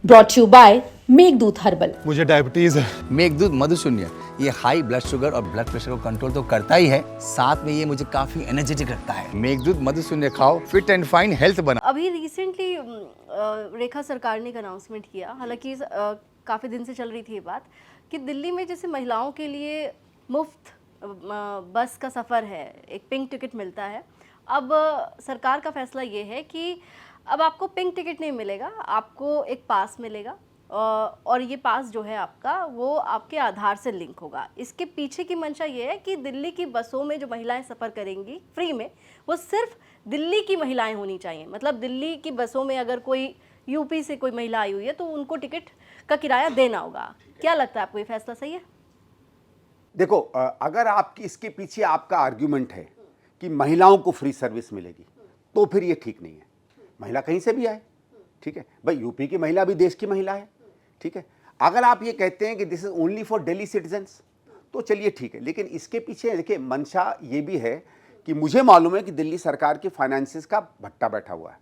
Brought you by Meghdoot herbal. मुझे diabetes है। मेघदूत मधुशून्य ये हाई ब्लड शुगर और ब्लड प्रेशर को कंट्रोल तो करता ही है, साथ में ये मुझे काफी एनर्जेटिक रखता है। मेघदूत मधुशून्य खाओ, फिट एंड फाइन हेल्थ बना। अभी रिसेंटली रेखा सरकार ने एक अनाउंसमेंट किया, हालांकि काफ़ी दिन से चल रही थी ये बात कि दिल्ली में जैसे महिलाओं के लिए मुफ्त बस का सफ़र है, एक पिंक टिकट मिलता है। अब सरकार का फैसला ये है कि अब आपको पिंक टिकट नहीं मिलेगा, आपको एक पास मिलेगा और ये पास जो है आपका वो आपके आधार से लिंक होगा। इसके पीछे की मंशा ये है कि दिल्ली की बसों में जो महिलाएं सफ़र करेंगी फ्री में, वो सिर्फ दिल्ली की महिलाएं होनी चाहिए। मतलब दिल्ली की बसों में अगर कोई यूपी से कोई महिला आई हुई है तो उनको टिकट का किराया देना होगा। क्या लगता है आपको, ये फैसला सही है? देखो, अगर आपकी इसके पीछे आपका आर्ग्यूमेंट है कि महिलाओं को फ्री सर्विस मिलेगी तो फिर ये ठीक नहीं है। महिला कहीं से भी आए, ठीक है भाई, यूपी की महिला भी देश की महिला है, ठीक है। अगर आप ये कहते हैं कि this is only for Delhi citizens तो चलिए ठीक है, लेकिन इसके पीछे देखिए मंशा ये भी है कि मुझे मालूम है कि दिल्ली सरकार के फाइनेंसिस का भट्टा बैठा हुआ है।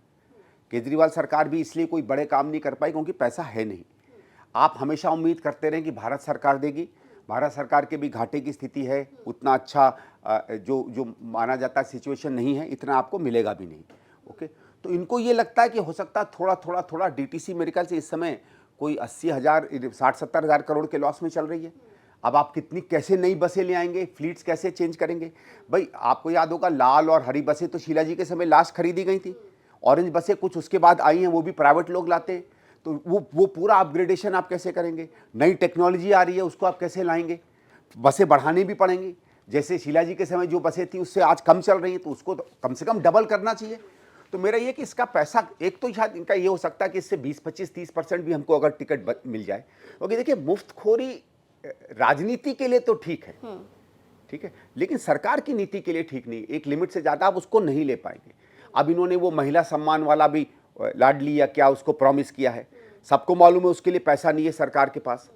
केजरीवाल सरकार भी इसलिए कोई बड़े काम नहीं कर पाई क्योंकि पैसा है नहीं। आप हमेशा उम्मीद करते रहें कि भारत सरकार देगी, भारत सरकार के भी घाटे की स्थिति है, उतना अच्छा जो माना जाता है सिचुएशन नहीं है, इतना आपको मिलेगा भी नहीं। ओके, तो इनको ये लगता है कि हो सकता है थोड़ा डीटीसी मेरे ख्याल से इस समय कोई 80,000 60-70 हज़ार करोड़ के लॉस में चल रही है। अब आप कैसे नई बसें ले आएंगे, फ्लीट्स कैसे चेंज करेंगे? भाई आपको याद होगा लाल और हरी बसें तो शीला जी के समय लास्ट खरीदी गई थी, ऑरेंज बसें कुछ उसके बाद आई हैं, वो भी प्राइवेट लोग लाते हैं। तो वो पूरा अपग्रेडेशन आप कैसे करेंगे? नई टेक्नोलॉजी आ रही है, उसको आप कैसे लाएंगे? बसें बढ़ानी भी पड़ेंगी। जैसे शीला जी के समय जो बसें थी उससे आज कम चल रही हैं, तो उसको तो कम से कम डबल करना चाहिए। तो मेरा ये कि इसका पैसा एक तो शायद इनका ये हो सकता है कि इससे 20-25-30% भी हमको अगर टिकट मिल जाए, क्योंकि देखिए मुफ्तखोरी राजनीति के लिए तो ठीक है, ठीक है, लेकिन सरकार की नीति के लिए ठीक नहीं। एक लिमिट से ज़्यादा आप उसको नहीं ले पाएंगे। अब इन्होंने वो महिला सम्मान वाला भी लाडली या क्या उसको प्रॉमिस किया है, सबको मालूम है उसके लिए पैसा नहीं है सरकार के पास।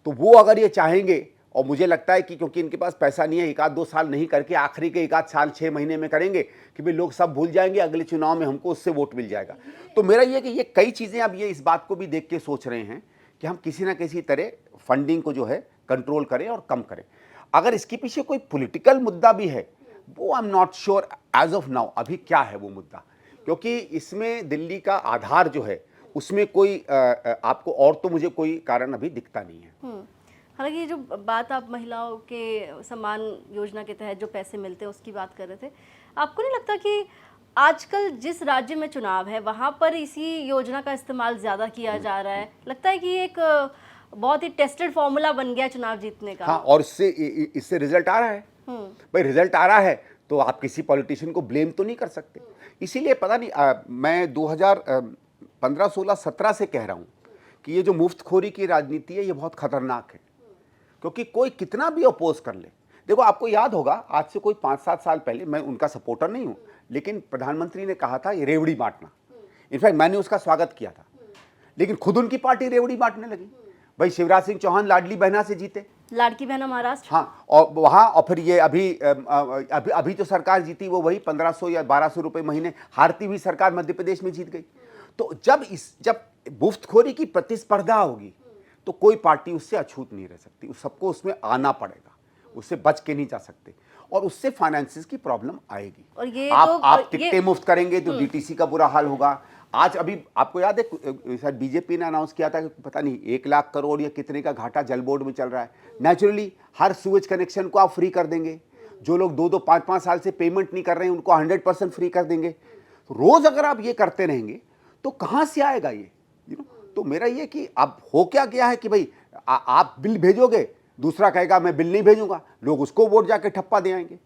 तो वो अगर ये चाहेंगे, और मुझे लगता है कि क्योंकि इनके पास पैसा नहीं है, 1-2 साल नहीं करके आखिरी के 1 साल 6 महीने में करेंगे कि भाई लोग सब भूल जाएंगे, अगले चुनाव में हमको उससे वोट मिल जाएगा। तो मेरा ये कि ये कई चीज़ें अब ये इस बात को भी देख के सोच रहे हैं कि हम किसी ना किसी तरह फंडिंग को जो है कंट्रोल करें और कम करें। अगर इसके पीछे कोई पॉलिटिकल मुद्दा भी है, वो I am not sure as of now अभी क्या है वो मुद्दा, क्योंकि इसमें दिल्ली का आधार जो है उसमें कोई आपको और तो मुझे कोई कारण अभी दिखता नहीं है। हालांकि ये जो बात आप महिलाओं के सम्मान योजना के तहत जो पैसे मिलते हैं उसकी बात कर रहे थे, आपको नहीं लगता कि आजकल जिस राज्य में चुनाव है वहाँ पर इसी योजना का इस्तेमाल ज़्यादा किया जा रहा है? लगता है कि एक बहुत ही टेस्टेड फॉर्मूला बन गया चुनाव जीतने का। हाँ, और इससे रिजल्ट आ रहा है। भाई रिजल्ट आ रहा है तो आप किसी पॉलिटिशियन को ब्लेम तो नहीं कर सकते। इसीलिए पता नहीं मैं 2015, 16, 17 से कह रहा हूँ कि ये जो मुफ्तखोरी की राजनीति है ये बहुत खतरनाक है, क्योंकि कोई कितना भी अपोज कर ले। देखो आपको याद होगा आज से कोई 5-7 साल पहले, मैं उनका सपोर्टर नहीं हूँ, लेकिन प्रधानमंत्री ने कहा था ये रेवड़ी बांटना। इनफैक्ट मैंने उसका स्वागत किया था, लेकिन खुद उनकी पार्टी रेवड़ी बांटने लगी। भाई शिवराज सिंह चौहान लाडली बहना से जीते, लाड़की बहना महाराष्ट्र। हाँ, और वहाँ और फिर ये अभी जो सरकार जीती वो वही 1500 या 1200 रुपये महीने हारती हुई सरकार मध्य प्रदेश में जीत गई। तो जब मुफ्तखोरी की प्रतिस्पर्धा होगी तो कोई पार्टी उससे अछूत नहीं रह सकती, सबको उसमें आना पड़ेगा, उससे बच के नहीं जा सकते, और उससे फाइनेंसिस की प्रॉब्लम आएगी। और ये आप टिकटें मुफ्त करेंगे तो डीटीसी का बुरा हाल होगा। आज अभी आपको याद है शायद बीजेपी ने अनाउंस किया था कि पता नहीं 1 लाख करोड़ या कितने का घाटा जल बोर्ड में चल रहा है। नेचुरली हर सूएज कनेक्शन को आप फ्री कर देंगे, जो लोग 2-2, 5-5 साल से पेमेंट नहीं कर रहे हैं उनको 100% फ्री कर देंगे। तो रोज अगर आप ये करते रहेंगे तो कहाँ से आएगा ये? तो मेरा ये कि अब हो क्या गया है कि भाई आप बिल भेजोगे, दूसरा कहेगा मैं बिल नहीं भेजूंगा, लोग उसको वोट जाके ठप्पा दे आएंगे।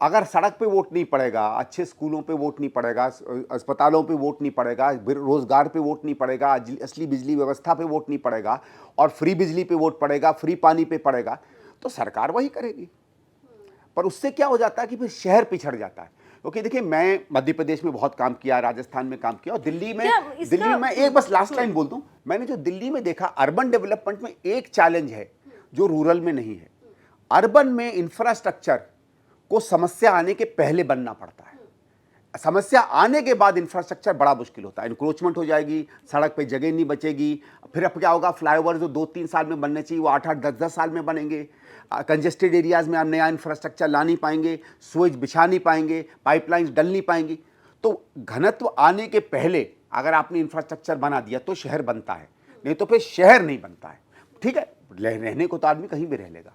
अगर सड़क पे वोट नहीं पड़ेगा, अच्छे स्कूलों पे वोट नहीं पड़ेगा, अस्पतालों पे वोट नहीं पड़ेगा, रोजगार पे वोट नहीं पड़ेगा, असली बिजली व्यवस्था पे वोट नहीं पड़ेगा, और फ्री बिजली पे वोट पड़ेगा, फ्री पानी पे पड़ेगा, तो सरकार वही करेगी। पर उससे क्या हो जाता है कि फिर शहर पिछड़ जाता है। क्योंकि देखिए मैं मध्य प्रदेश में बहुत काम किया, राजस्थान में काम किया, और दिल्ली में एक बस लास्ट लाइन बोल दूं, मैंने जो दिल्ली में देखा अर्बन डेवलपमेंट में एक चैलेंज है जो रूरल में नहीं है। अर्बन में इंफ्रास्ट्रक्चर को समस्या आने के पहले बनना पड़ता है। समस्या आने के बाद इंफ्रास्ट्रक्चर बड़ा मुश्किल होता है, इंक्रोचमेंट हो जाएगी, सड़क पे जगह नहीं बचेगी, फिर अब क्या होगा, फ्लाईओवर जो 2-3 साल में बनने चाहिए वो 8-8, 10-10 साल में बनेंगे। कंजेस्टेड एरियाज़ में आप नया इंफ्रास्ट्रक्चर ला नहीं पाएंगे, स्विच बिछा नहीं पाएंगे, पाइपलाइंस डल नहीं पाएंगी। तो घनत्व आने के पहले अगर आपने इंफ्रास्ट्रक्चर बना दिया तो शहर बनता है, नहीं तो फिर शहर नहीं बनता है। ठीक है, रहने को तो आदमी कहीं भी रह लेगा।